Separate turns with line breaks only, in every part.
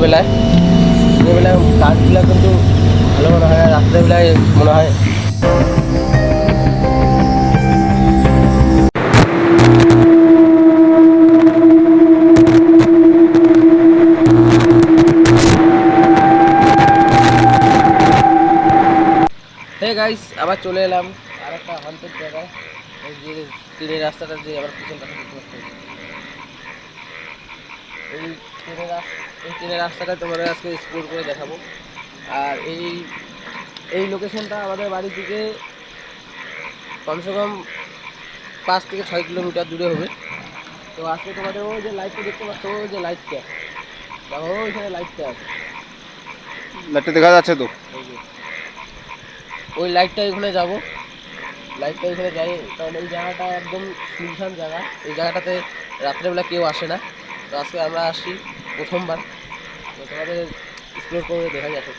বেলায় গাছগুলো কিন্তু ভালো মনে হয়, রাত্রেবেলায় মনে হয় গাইস আবার চলে এলাম আর একটা হান্টেড জায়গায়। এই যে ট্রেনের রাস্তাটা যে আবার পিছন পাশে দেখতে পাচ্ছি, এই ট্রেনের রাস্তাটা তোমাদের আজকে এক্সপ্লোর করে দেখাবো। আর এই লোকেশনটা আমাদের বাড়ি থেকে কমসে কম 5 থেকে 6 কিলোমিটার দূরে হবে। তো আজকে তোমাদের ওই যে লাইটটা দেখতে পাচ্ছ, ওই যে লাইটটা দেখো, ওইখানে লাইটটা আছে,
লাইটটা দেখা যাচ্ছে তো,
ওই যে ওই লাইটটা ওখানে যাবো, লাইটটা ওইখানে যাই। কারণ এই জায়গাটা একদম শুনশান জায়গা, এই জায়গাটাতে রাত্রেবেলা কেউ আসে না। তো আজকে আমরা আসি প্রথমবার, তো তোমাদের এক্সপ্লোর করে দেখা যাচ্ছে।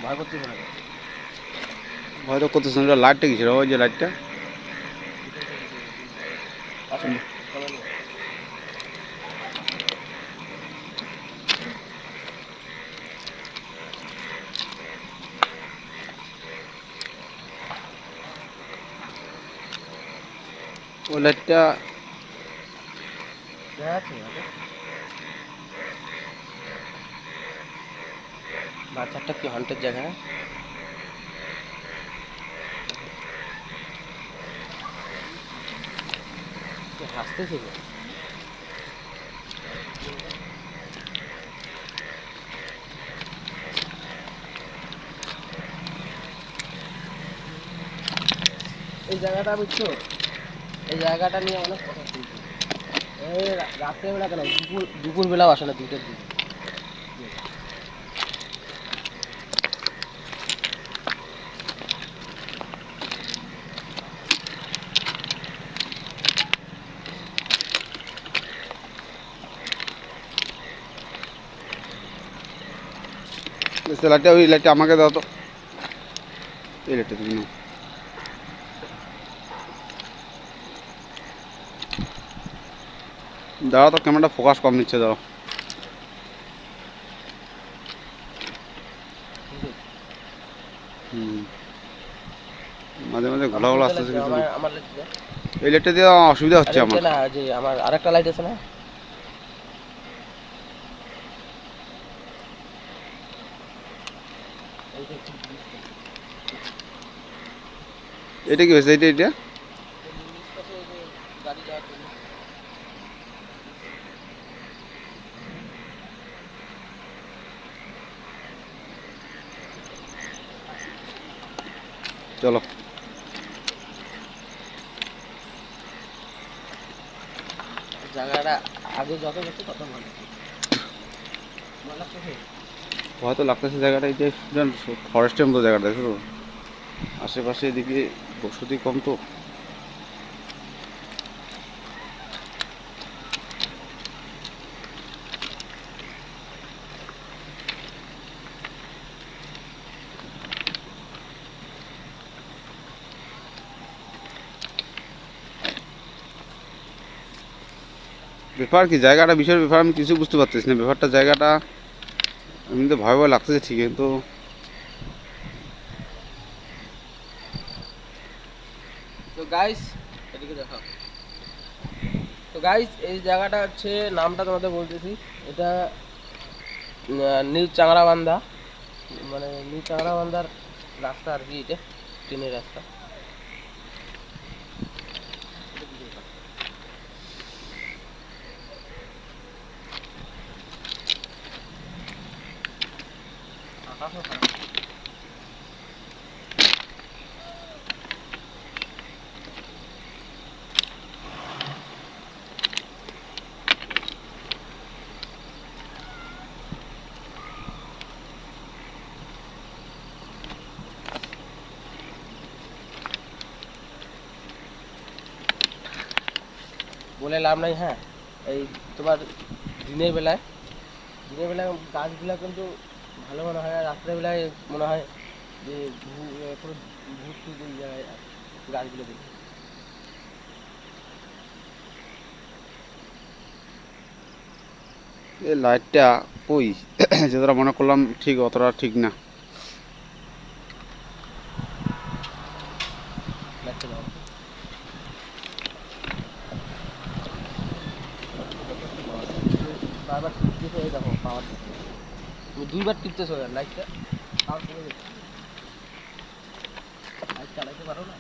ভয় করতে হবে না,
হয়তো করতেছেন। লাইটটা কিসের? ওই যে লাইটটা,
আচ্ছা
ওই লাইটটা
দেখা যাচ্ছে বাচ্চাটা কি হন্টের জায়গা, হাসতেছে তো। এই জায়গাটা বুঝছো, এই জায়গাটা নিয়ে অনেক কথা শুনছি। এই রাত্রেবেলা কেন, দুপুর বেলাও আসে না, 2টার দিকে।
লাইটটা, ওই লাইটটা আমাকে দাও তো। এই লাইটটা তুমি নাও। দাঁড়াও তো, ক্যামেরাটা ফোকাস কম নিচ্ছে, দাঁড়াও। হুম, মাঝে মাঝে ঘোলা ঘোলা আসতেছে কিছু।
আমার লাইট,
এই লাইটটা দিয়ে অসুবিধা হচ্ছে
আরে
আমার।
ওইটা না, যে আমার আরেকটা লাইট আছে না,
এটা কি হয়েছে? এটা
গাড়ি যাওয়ার জন্য।
চলো।
জায়গাটা আগে যত গেছে তত ভালো, ভালো লাগছে।
হয়তো লাগতেছে জায়গাটা, এই যে ফরেস্টের মতো জায়গাটা, দেখো তো আশেপাশে এদিকে বসতি কম তো। ব্যাপার কি, জায়গাটা বিষয়ের ব্যাপার আমি কিছু বুঝতে পারতেছি না। ব্যাপারটা জায়গাটা এমনিতে ভয় ভয় লাগতেছে ঠিক, কিন্তু
তো গাইস এদিকে দেখো, তো গাইস এই জায়গাটা হচ্ছে, নামটা তোমাদের বলতেছি, এটা নিউ চাংড়াবান্ধা, মানে নিউ চাংড়াবান্ধার রাস্তা আর কি, এটা ট্রেনের রাস্তা। আকাশও খারাপ। বলে লাভ নাই। হ্যাঁ, এই তোমার দিনের বেলায় গাছগুলা কিন্তু ভালো মনে হয়, আর রাত্রেবেলায় মনে হয় যে পুরো ভূত টুত এই জায়গায় গাছগুলো দেখে।
এই লাইটটা ওই যতটা মনে করলাম ঠিক অতটা ঠিক না।
দেখতে পাবো বারবার টিপতেছে, এই দেখো পাওয়ার দিচ্ছে। তুমি দুইবার টিপতেছো লাইটটা, পাওয়ার কমে যাচ্ছে। লাইট চালাইতে পারো না?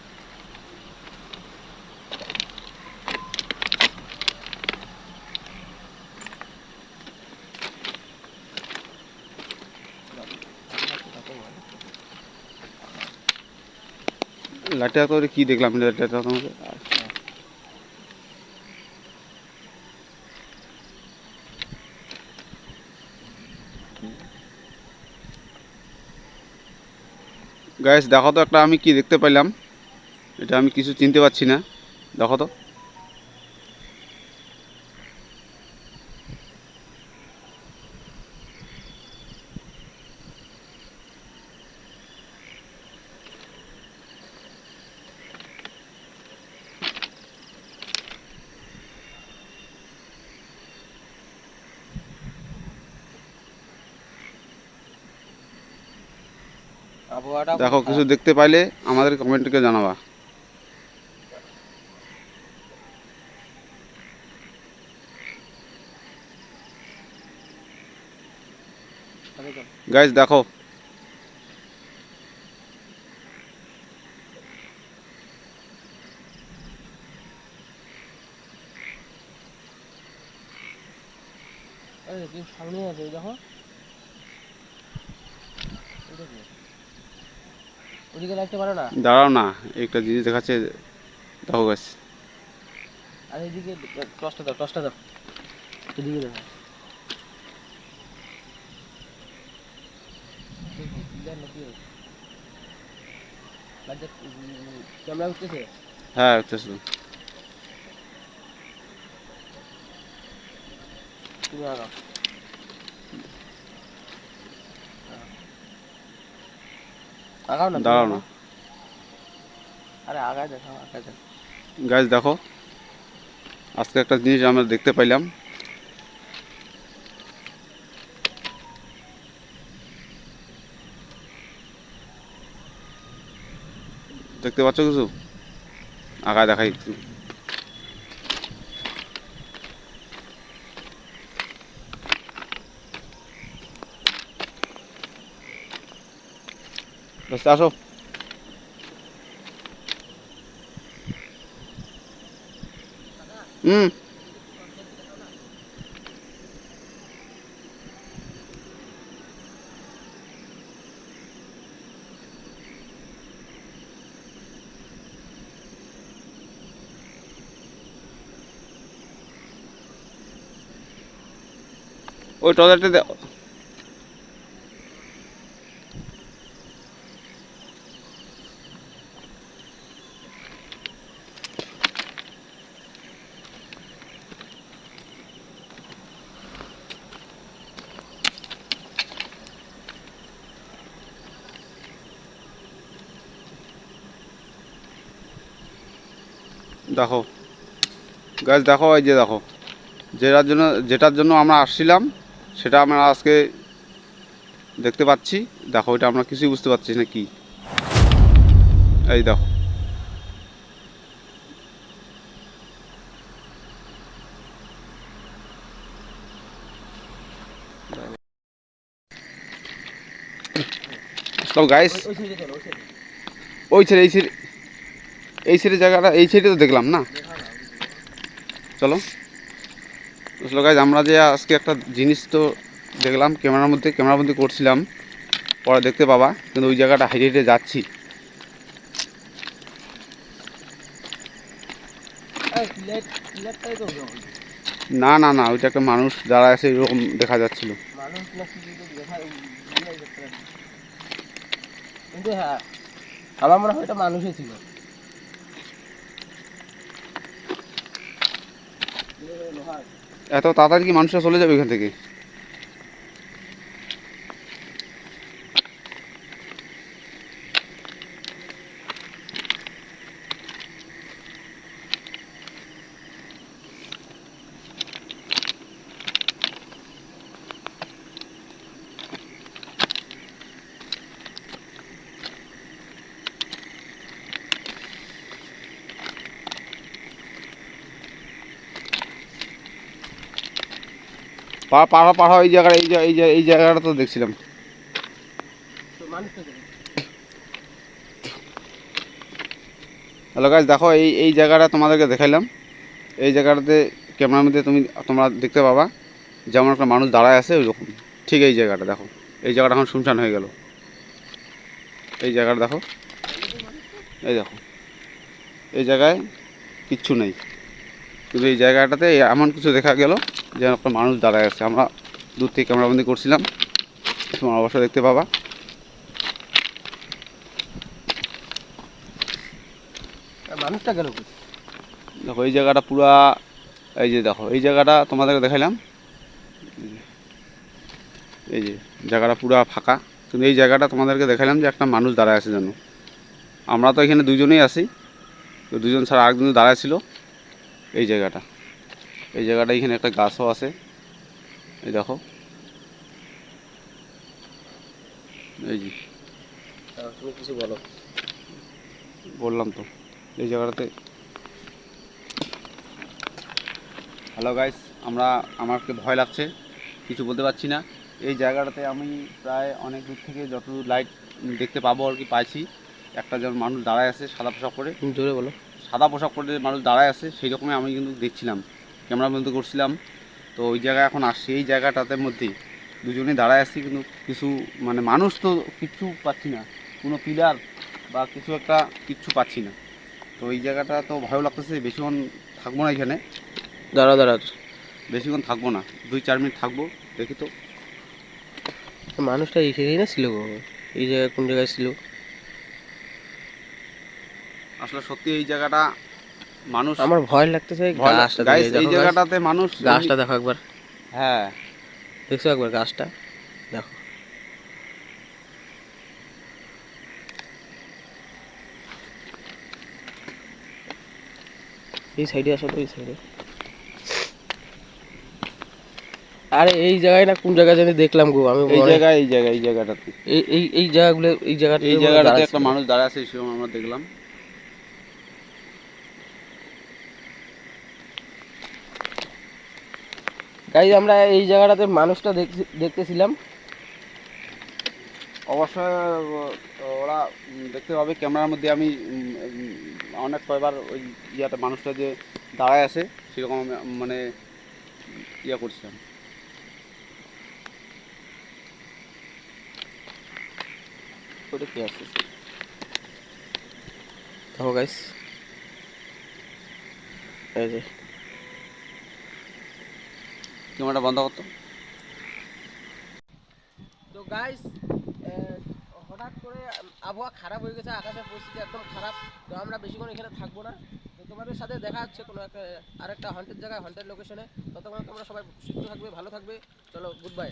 লাইটটা তো কি দেখলাম লাইটটা তোমাকে। গাইস দেখো তো একটা আমি কি দেখতে পাইলাম, এটা আমি কিছু চিনতে পারছি না, দেখো তো।
আবহাওয়াটা
দেখো
খুব
কিছু
খারাপ।
দেখতে পাইলে আমাদের কমেন্টকে জানাবা।
তাহলে চল।
গাইস দেখো,
আরে কেউ সামনে আছে, ওই দেখো। ওইটা কি? ওদিকে লাগতে পারো না?
দাঁড়াও না, একটা জিনিস দেখাচ্ছে, দেখো গাইস।
আর এইদিকে টসটা দাও, টসটা দাও, এদিকে দেখো। ক্লিয়ার নাকি? লাইটটা ক্যামেরা উঠতেছে।
হ্যাঁ উঠতেছে।
তুমি আগাও। আগাও না, তুমি
দাঁড়াও না
আগাও। আরে আগায় দেখো, আগায় দেখো।
গাইস দেখো, আজকে একটা জিনিস আমরা দেখতে পাইলাম। দেখতে পাচ্ছ কিছু? আগায় দেখাই একটু। দোস্ত আসো। হুম। ওই টয়লেটে দেখো গাইস, দেখো এই যে দেখো, যেটার জন্য আমরা আসছিলাম সেটা আমরা আজকে দেখতে পাচ্ছি। দেখো এটা আমরা কিছুই বুঝতে পারছি না কি। এই দেখো, তো গাইস
ওই ওই সাইডে চলো, ওই সাইডে।
ওই ছেড়ে এই ছেড়ে জায়গাটা এই সাইডে তো দেখলাম না।
দেখাও না, ওদিকে দেখো।
চলো আসলে গাইজ আমরা যে আজকে একটা জিনিস তো দেখলাম ক্যামেরার মধ্যে করছিলাম, পরে দেখতে পাবা, কিন্তু ওই জায়গাটা হেঁটে হেঁটে যাচ্ছি।
এই ক্লিয়ারটাই তো জল।
না না না, ওইটা একটা মানুষ দাঁড়ায় আছে এরকম দেখা যাচ্ছিল।
মানুষ না কি তো দেখা বুঝাই করতে পারি। কিন্তু হ্যাঁ, আমার মনে হয় এটা মানুষই ছিল। লোহার।
এত তাড়াতাড়ি কি মানুষরা চলে যাবে এখান থেকে? পাড়া এই জায়গাটা এই জায়গাটা তো দেখছিলাম।
তো মানুষটা কেন?
হ্যালো গাইস, দেখো এই জায়গাটা তোমাদেরকে দেখাইলাম। এই জায়গাটাতে ক্যামেরার মধ্যে তোমরা দেখতে পাবা যেমন একটা মানুষ দাঁড়ায় আছে ওই রকম। ঠিক এই জায়গাটা দেখো, এই জায়গাটা এখন শুনশান হয়ে গেল। এই জায়গাটা দেখো, এই দেখো, এই জায়গায় কিচ্ছু নেই, কিন্তু এই জায়গাটাতে এমন কিছু দেখা গেল যেন একটা মানুষ দাঁড়ায় আছে। আমরা দূর থেকে ক্যামেরাবন্দি করছিলাম, তোমরা অবশ্যই দেখতে পাবা।
আর মানুষটা গেল কই?
দেখো এই জায়গাটা পুরা, এই যে দেখো এই জায়গাটা তোমাদেরকে দেখাইলাম, এই যে জায়গাটা পুরা ফাঁকা, কিন্তু এই জায়গাটা তোমাদেরকে দেখাইলাম যে একটা মানুষ দাঁড়ায় আছে যেন। আমরা তো এখানে দুজনেই আছি, তো দুজন ছাড়া আরেকজন দাঁড়ায় ছিল। এই জায়গাটা এখানে একটা গাছও আছে, এই দেখো, এই যে
তুমি কিছু বলো।
বললাম তো এই জায়গাটাতে। হ্যালো গাইস, আমাকে ভয় লাগছে, কিছু বলতে পারছি না। এই জায়গাটাতে আমি প্রায় অনেক দূর থেকে যত লাইট দেখতে পাবো আর কি পাইছি, একটা যেমন মানুষ দাঁড়ায় আছে সাদা পোশাক পরে,
জোরে বলো।
সাদা পোশাক পরে মানুষ দাঁড়ায় আছে সেই রকমই আমি কিন্তু দেখছিলাম, ক্যামেরা বন্ধ করছিলাম। তো ওই জায়গায় এখন আসছি, এই জায়গাটাতে মধ্যেই দুজনেই দাঁড়ায় আসছি, কিন্তু কিছু মানে মানুষ তো কিচ্ছু পাচ্ছি না, কোনো পিলার বা কিছু একটা কিচ্ছু পাচ্ছি না। তো এই জায়গাটা তো ভয় লাগতেছে, বেশিক্ষণ থাকবো না এখানে,
দাঁড়া।
বেশিক্ষণ থাকবো না, 2-4 মিনিট থাকবো, দেখি তো।
মানুষটা এখানেই না ছিল গো? এই জায়গায় কোন জায়গায় ছিল?
আসলে সত্যি এই জায়গাটা মানুষ,
আমার ভয় লাগতেছে। গাছটা
গাইস
দেখো,
এই জায়গাটাতে মানুষ,
গাছটা দেখো একবার।
হ্যাঁ
দেখছো একবার গাছটা দেখো। এই সাইডে আসো তো, এই সাইডে। আরে এই জায়গায় না কোন জায়গায় জানি দেখলাম গো আমি।
এই জায়গাটাতে
এই জায়গাগুলো,
এই জায়গাটাতে একটা মানুষ দাঁড়ায় আছে, সেরকম আমরা দেখলাম।
গাইজ আমরা এই জায়গাটাতে মানুষটা দেখতেছিলাম।
অবশ্যই ওরা দেখতে পাবে ক্যামেরার মধ্যে। আমি অনেক কয়বার ওই ইয়াতে মানুষটা যে দাঁড়ায় আছে সেরকম আমি মানে ইয়া করছিলাম।
ওটা কি আছে দেখো গাইজ, এই যে
ক্যামেরাটা বন্ধ করতো।
তো গাইস হঠাৎ করে আবহাওয়া খারাপ হয়ে গেছে, আকাশের পরিস্থিতি একদম খারাপ। তো আমরা বেশিক্ষণ এখানে থাকবো না, তো তোমাদের সাথে দেখা হচ্ছে কোনো একটা আরেকটা হন্টেড জায়গায়, হন্টেড লোকেশনে। ততক্ষণ তোমরা সবাই সুস্থ থাকবে, ভালো থাকবে। চলো, গুড বাই।